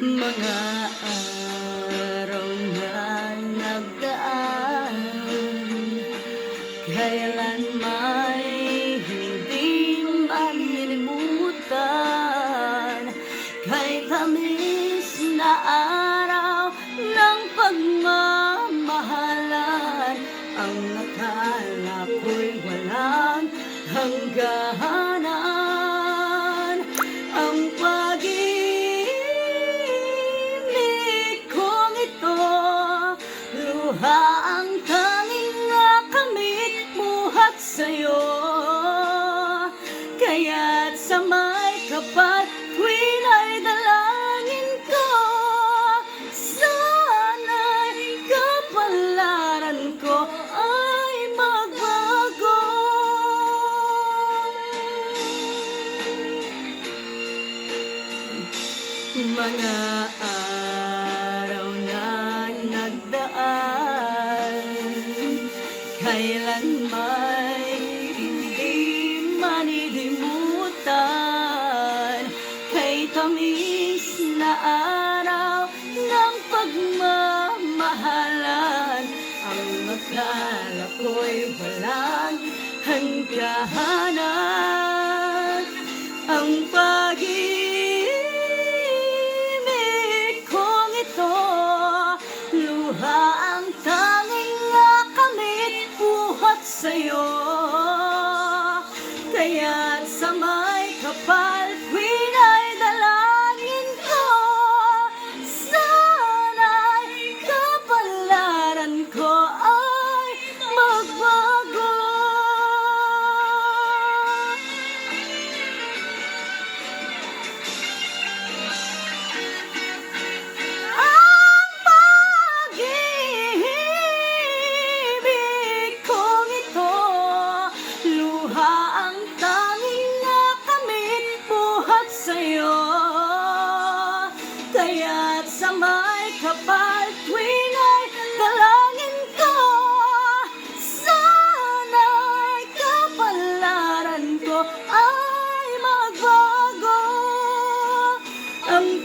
Mga araw na nagdaan, kailan may hindi malilimutan. Kay tamis na araw ng pagmamahalan, ang akala ko'y walang hangganan. Ang pag-ibig kong ito, luha ang tanging nakamit buhat sa'yo. Kaya't sa may kapal tuwin ay dalangin ko, sana'y kapalaran ko ay magbago. Mga araw na nagdaan, kailan may hindi manilimutan. Kay tamis na araw ng pagmamahalan, ang akala ko'y walang hangganan. Ang pag-ibig kong ito, luha ang tanging nakamit buhat sa'yo. Kaya't sa may kapal tuwin ay dalangin ko, sana'y kapalaran ko ay magbago. Ang pag-ibig kong ito, luha ang tanging nakamit buhat sa'yo. Kaya't sa may kapal tuwin ay dalangin ko, sana'y kapalaran ko ay magbago. Ang